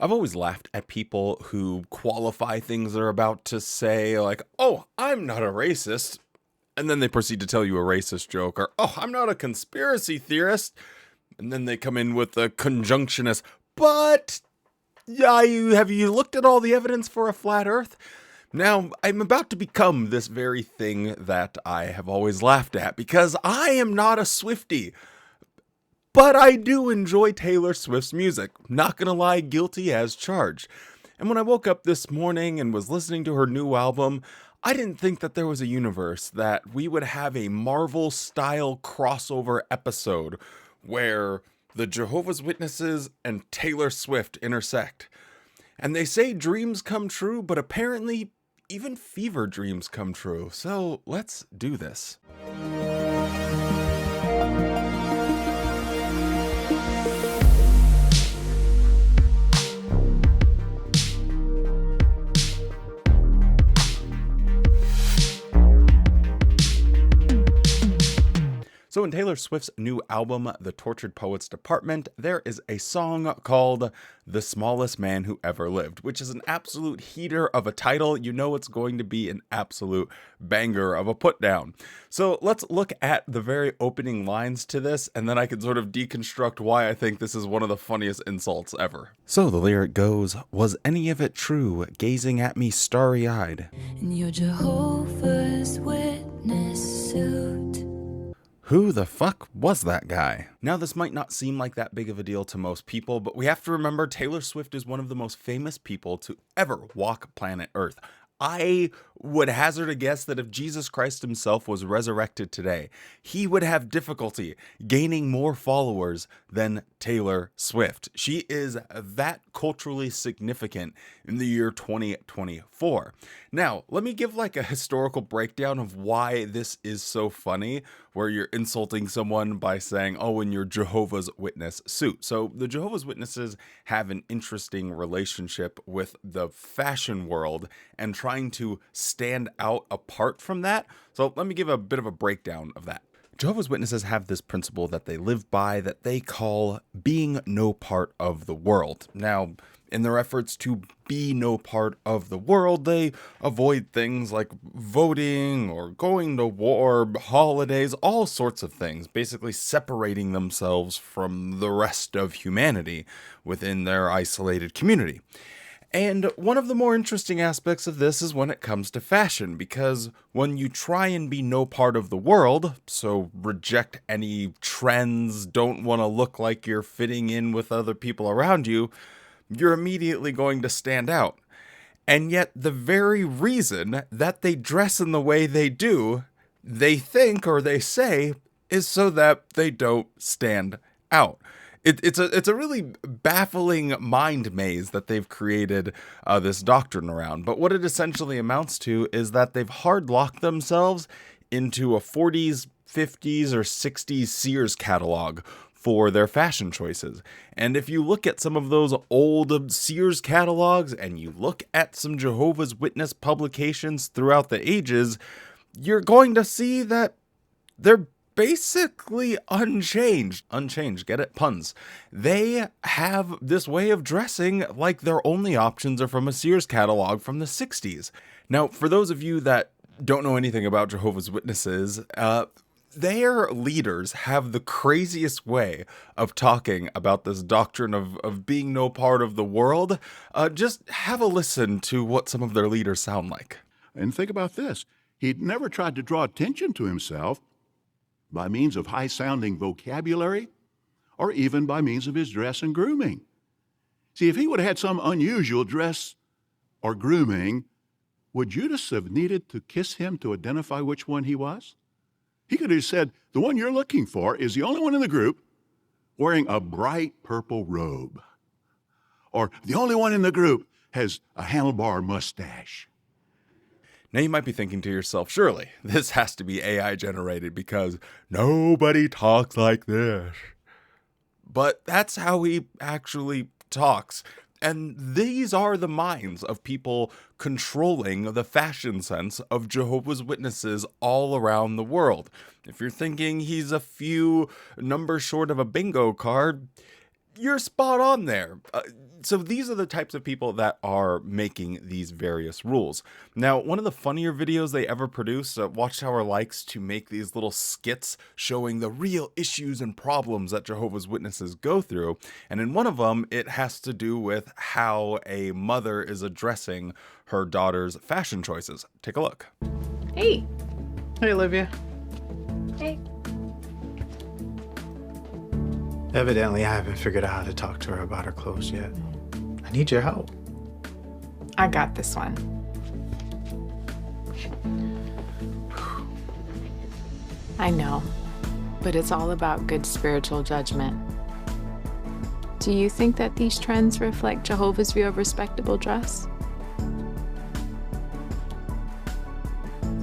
I've always laughed at people who qualify things they're about to say, like, oh, I'm not a racist. And then they proceed to tell you a racist joke, or, oh, I'm not a conspiracy theorist. And then they come in with the conjunctionist, but yeah, have you looked at all the evidence for a flat earth? Now, I'm about to become this very thing that I have always laughed at, because I am not a Swiftie. But I do enjoy Taylor Swift's music. Not gonna lie, guilty as charged. And when I woke up this morning and was listening to her new album, I didn't think that there was a universe that we would have a Marvel style crossover episode where the Jehovah's Witnesses and Taylor Swift intersect. And they say dreams come true, but apparently even fever dreams come true. So let's do this. So in Taylor Swift's new album, The Tortured Poets Department, there is a song called The Smallest Man Who Ever Lived, which is an absolute heater of a title. You know it's going to be an absolute banger of a putdown. So let's look at the very opening lines to this, and then I can sort of deconstruct why I think this is one of the funniest insults ever. So the lyric goes, "Was any of it true, gazing at me starry-eyed? In your Jehovah's Witness suit." Who the fuck was that guy? Now, this might not seem like that big of a deal to most people, but we have to remember Taylor Swift is one of the most famous people to ever walk planet Earth. I would hazard a guess that if Jesus Christ himself was resurrected today, he would have difficulty gaining more followers than Taylor Swift. She is that culturally significant in the year 2024. Now, let me give like a historical breakdown of why this is so funny, where you're insulting someone by saying, oh, in your Jehovah's Witness suit. So the Jehovah's Witnesses have an interesting relationship with the fashion world and trying to stand out apart from that. So let me give a bit of a breakdown of that. Jehovah's Witnesses have this principle that they live by that they call being no part of the world. Now, in their efforts to be no part of the world, they avoid things like voting or going to war, holidays, all sorts of things, basically separating themselves from the rest of humanity within their isolated community. And one of the more interesting aspects of this is when it comes to fashion, because when you try and be no part of the world, so reject any trends, don't want to look like you're fitting in with other people around you, you're immediately going to stand out. And yet the very reason that they dress in the way they do, they think or they say, is so that they don't stand out. It's a really baffling mind maze that they've created this doctrine around. But what it essentially amounts to is that they've hard locked themselves into a 40s, 50s, or 60s Sears catalog for their fashion choices. And if you look at some of those old Sears catalogs and you look at some Jehovah's Witness publications throughout the ages, you're going to see that they're basically unchanged. Unchanged, get it? Puns. They have this way of dressing like their only options are from a Sears catalog from the 60s. Now, for those of you that don't know anything about Jehovah's Witnesses, their leaders have the craziest way of talking about this doctrine of being no part of the world. Just have a listen to what some of their leaders sound like. And think about this. He'd never tried to draw attention to himself by means of high-sounding vocabulary or even by means of his dress and grooming. See, if he would have had some unusual dress or grooming, would Judas have needed to kiss him to identify which one he was? He could have said, the one you're looking for is the only one in the group wearing a bright purple robe. Or the only one in the group has a handlebar mustache. Now you might be thinking to yourself, surely this has to be AI generated because nobody talks like this. But that's how he actually talks. And these are the minds of people controlling the fashion sense of Jehovah's Witnesses all around the world. If you're thinking he's a few numbers short of a bingo card, you're spot on there. So these are the types of people that are making these various rules. Now, one of the funnier videos they ever produced, Watchtower likes to make these little skits showing the real issues and problems that Jehovah's Witnesses go through. And in one of them, it has to do with how a mother is addressing her daughter's fashion choices. Take a look. Hey. Hey, Olivia. Hey. Evidently, I haven't figured out how to talk to her about her clothes yet. I need your help. I got this one. I know, but it's all about good spiritual judgment. Do you think that these trends reflect Jehovah's view of respectable dress?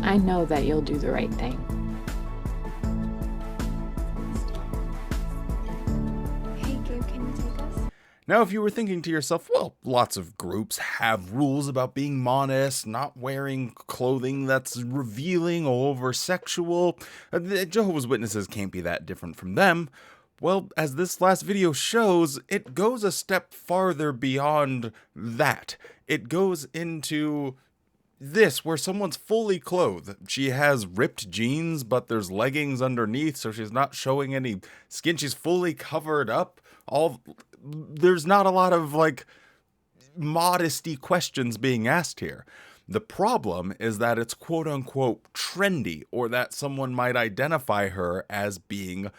I know that you'll do the right thing. Hey, Gabe, can you take us? Now, if you were thinking to yourself, well, lots of groups have rules about being modest, not wearing clothing that's revealing or over-sexual. Jehovah's Witnesses can't be that different from them. Well, as this last video shows, it goes a step farther beyond that. It goes into this, where someone's fully clothed. She has ripped jeans, but there's leggings underneath, so she's not showing any skin. She's fully covered up. There's not a lot of, like, modesty questions being asked here. The problem is that it's quote-unquote trendy, or that someone might identify her as being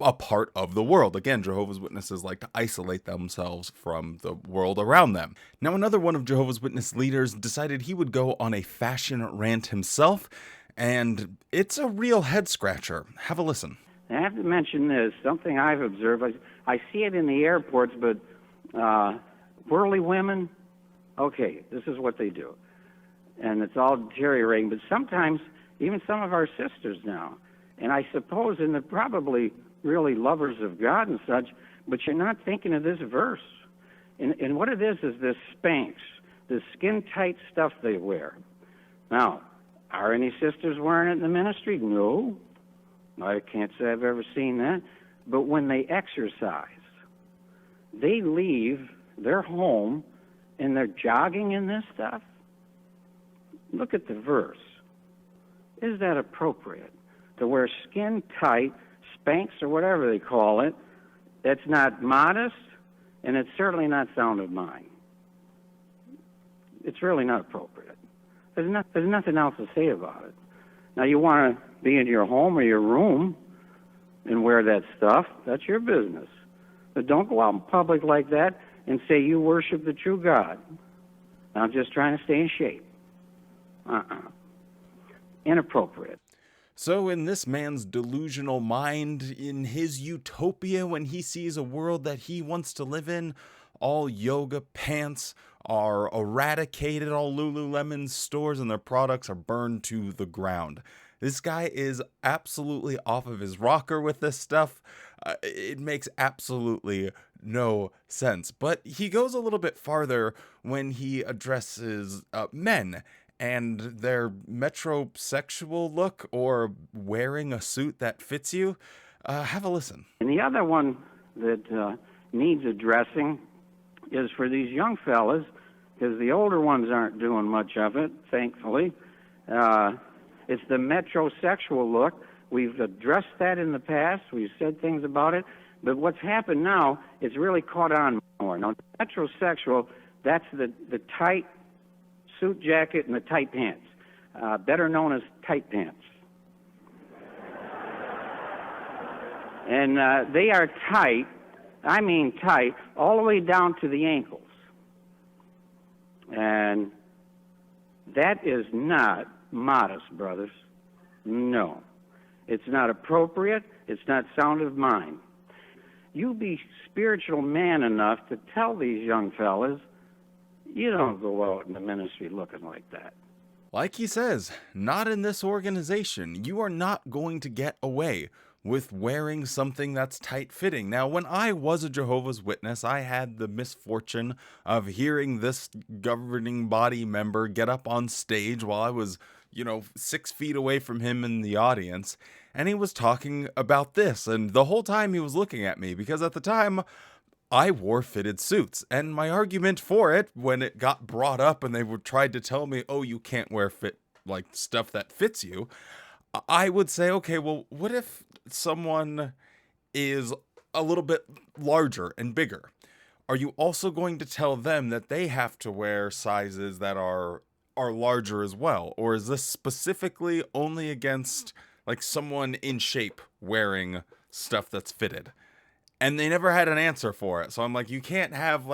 a part of the world. Again, Jehovah's Witnesses like to isolate themselves from the world around them. Now, another one of Jehovah's Witness leaders decided he would go on a fashion rant himself, and it's a real head scratcher. Have a listen. I have to mention this, something I've observed. I see it in the airports, but whirly women, okay, this is what they do. And it's all deteriorating. But sometimes, even some of our sisters now, and I suppose, and they're probably really lovers of God and such, but you're not thinking of this verse. And what it is this Spanx, this skin-tight stuff they wear. Now, are any sisters wearing it in the ministry? No. I can't say I've ever seen that. But when they exercise, they leave their home and they're jogging in this stuff. Look at the verse. Is that appropriate? To wear skin-tight Spanx or whatever they call it, that's not modest, and it's certainly not sound of mind. It's really not appropriate. There's nothing else to say about it. Now, you want to be in your home or your room and wear that stuff, that's your business. But don't go out in public like that and say you worship the true God. I'm just trying to stay in shape. Inappropriate. So in this man's delusional mind, in his utopia, when he sees a world that he wants to live in, all yoga pants are eradicated, all Lululemon stores and their products are burned to the ground. This guy is absolutely off of his rocker with this stuff. It makes absolutely no sense. But he goes a little bit farther when he addresses men and their metrosexual look, or wearing a suit that fits you. Have a listen. And the other one that needs addressing is for these young fellas, because the older ones aren't doing much of it, thankfully. It's the metrosexual look. We've addressed that in the past. We've said things about it. But what's happened now, it's really caught on more. Now, metrosexual, that's the tight suit jacket and the tight pants, better known as tight pants. And they are tight, I mean tight, all the way down to the ankles. And that is not modest, brothers. No. It's not appropriate. It's not sound of mind. You be spiritual man enough to tell these young fellas, you don't go out in the ministry looking like that. Like he says, not in this organization. You are not going to get away with wearing something that's tight-fitting. Now, when I was a Jehovah's Witness, I had the misfortune of hearing this governing body member get up on stage while I was 6 feet away from him in the audience, and he was talking about this. And the whole time he was looking at me, because at the time I wore fitted suits. And my argument for it, when it got brought up and they tried to tell me, oh, you can't wear stuff that fits you, I would say, okay, well, what if someone is a little bit larger and bigger? Are you also going to tell them that they have to wear sizes that are larger as well? Or is this specifically only against someone in shape wearing stuff that's fitted? And they never had an answer for it. So I'm like, you can't have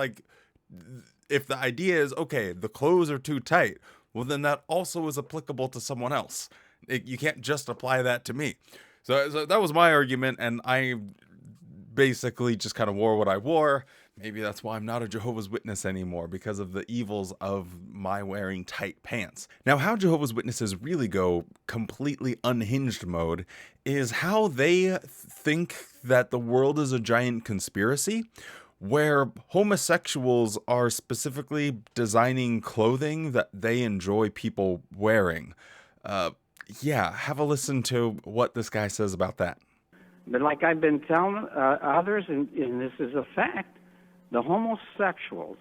if the idea is, okay, the clothes are too tight, well, then that also is applicable to someone else. You can't just apply that to me. So that was my argument, and I basically just kind of wore what I wore. Maybe that's why I'm not a Jehovah's Witness anymore, because of the evils of my wearing tight pants. Now, how Jehovah's Witnesses really go completely unhinged mode is how they think that the world is a giant conspiracy, where homosexuals are specifically designing clothing that they enjoy people wearing. Yeah, have a listen to what this guy says about that. But like I've been telling others, and this is a fact, the homosexuals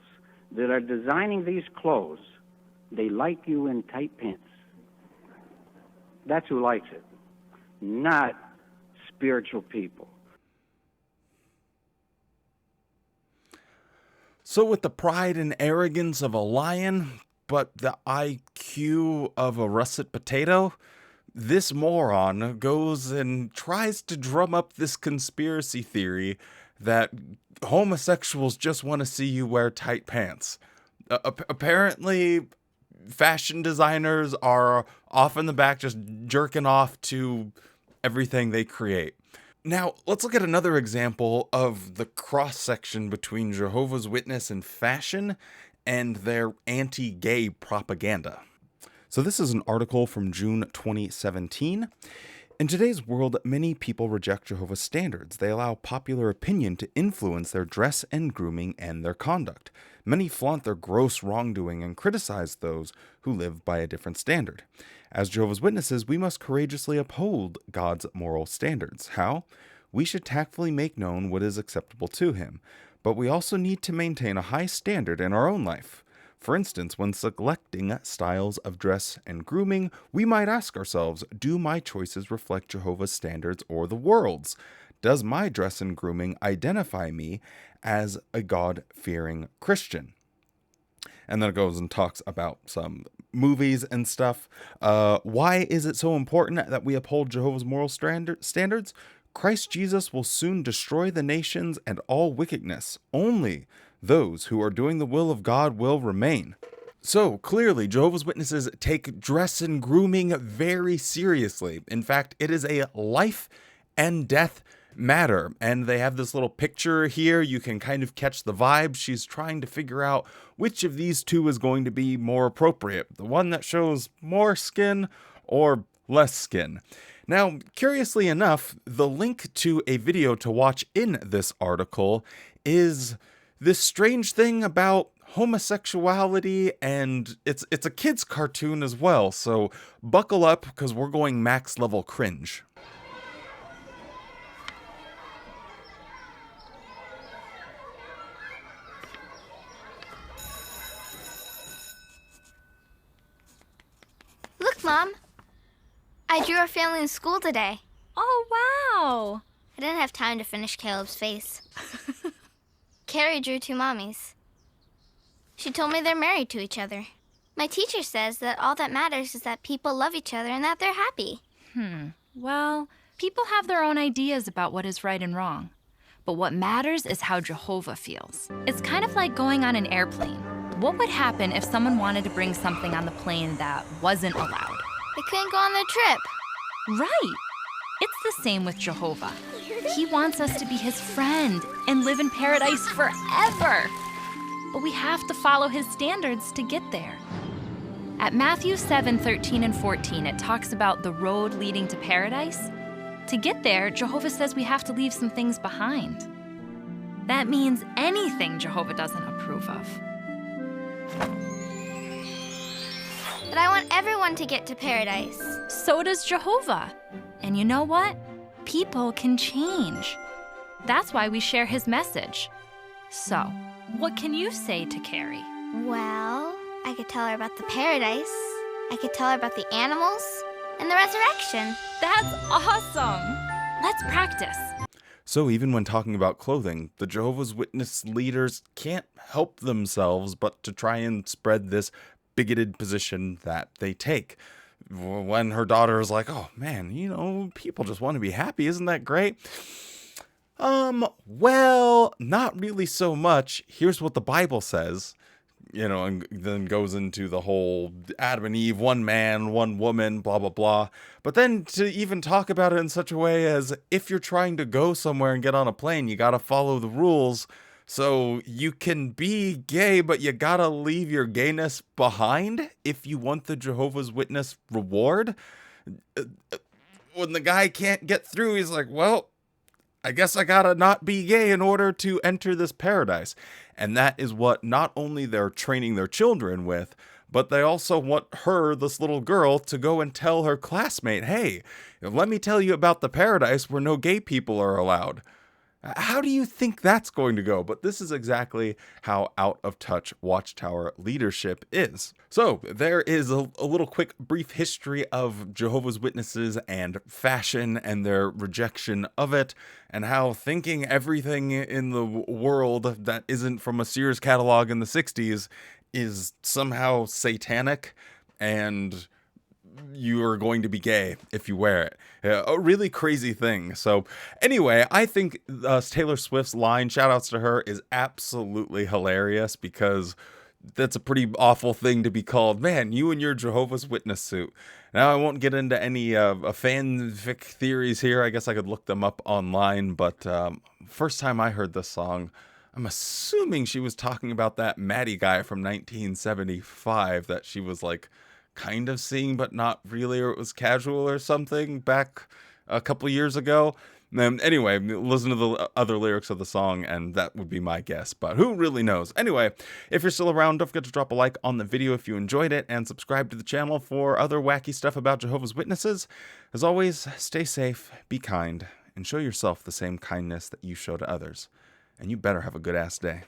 that are designing these clothes, they like you in tight pants. That's who likes it, not spiritual people. So with the pride and arrogance of a lion, but the IQ of a russet potato, this moron goes and tries to drum up this conspiracy theory that homosexuals just want to see you wear tight pants. Apparently, fashion designers are off in the back just jerking off to everything they create. Now, let's look at another example of the cross-section between Jehovah's Witness and fashion and their anti-gay propaganda. So this is an article from June 2017. In today's world, many people reject Jehovah's standards. They allow popular opinion to influence their dress and grooming and their conduct. Many flaunt their gross wrongdoing and criticize those who live by a different standard. As Jehovah's Witnesses, we must courageously uphold God's moral standards. How? We should tactfully make known what is acceptable to Him, but we also need to maintain a high standard in our own life. For instance, when selecting styles of dress and grooming, we might ask ourselves, do my choices reflect Jehovah's standards or the world's? Does my dress and grooming identify me as a God-fearing Christian? And then it goes and talks about some movies and stuff. Why is it so important that we uphold Jehovah's moral standards? Christ Jesus will soon destroy the nations and all wickedness. Only those who are doing the will of God will remain. So clearly, Jehovah's Witnesses take dress and grooming very seriously. In fact, it is a life and death matter. And they have this little picture here. You can kind of catch the vibe. She's trying to figure out which of these two is going to be more appropriate. The one that shows more skin or less skin. Now, curiously enough, the link to a video to watch in this article is this strange thing about homosexuality, and it's a kid's cartoon as well, so buckle up because we're going max level cringe. Look, Mom. I drew our family in school today. Oh, wow. I didn't have time to finish Caleb's face. Carrie drew two mommies. She told me they're married to each other. My teacher says that all that matters is that people love each other and that they're happy. Well, people have their own ideas about what is right and wrong. But what matters is how Jehovah feels. It's kind of like going on an airplane. What would happen if someone wanted to bring something on the plane that wasn't allowed? They couldn't go on their trip. Right. It's the same with Jehovah. He wants us to be his friend and live in paradise forever. But we have to follow his standards to get there. At Matthew 7:13 and 14, it talks about the road leading to paradise. To get there, Jehovah says we have to leave some things behind. That means anything Jehovah doesn't approve of. But I want everyone to get to paradise. So does Jehovah. And you know what? People can change. That's why we share his message. So, what can you say to Carrie? Well, I could tell her about the paradise. I could tell her about the animals and the resurrection. That's awesome! Let's practice. So even when talking about clothing, the Jehovah's Witness leaders can't help themselves but to try and spread this bigoted position that they take. When her daughter is like, oh man, you know, people just want to be happy, isn't that great? Well, not really so much. Here's what the Bible says, you know, and then goes into the whole Adam and Eve, one man, one woman, blah, blah, blah. But then to even talk about it in such a way as if you're trying to go somewhere and get on a plane, you got to follow the rules. So you can be gay, but you got to leave your gayness behind if you want the Jehovah's Witness reward. When the guy can't get through, he's like, well, I guess I gotta not be gay in order to enter this paradise. And that is what not only they're training their children with, but they also want her, this little girl, to go and tell her classmate, hey, let me tell you about the paradise where no gay people are allowed. How do you think that's going to go? But this is exactly how out of touch Watchtower leadership is. So there is a little quick brief history of Jehovah's Witnesses and fashion and their rejection of it, and how thinking everything in the world that isn't from a Sears catalog in the 60s is somehow satanic and you are going to be gay if you wear it. A really crazy thing. So anyway, I think Taylor Swift's line, shout outs to her, is absolutely hilarious because that's a pretty awful thing to be called. Man, you and your Jehovah's Witness suit. Now, I won't get into any fanfic theories here. I guess I could look them up online. But first time I heard this song, I'm assuming she was talking about that Maddie guy from 1975 that she was like kind of seeing, but not really, or it was casual or something back a couple years ago. Anyway, listen to the other lyrics of the song, and that would be my guess, but who really knows? Anyway, if you're still around, don't forget to drop a like on the video if you enjoyed it, and subscribe to the channel for other wacky stuff about Jehovah's Witnesses. As always, stay safe, be kind, and show yourself the same kindness that you show to others. And you better have a good-ass day.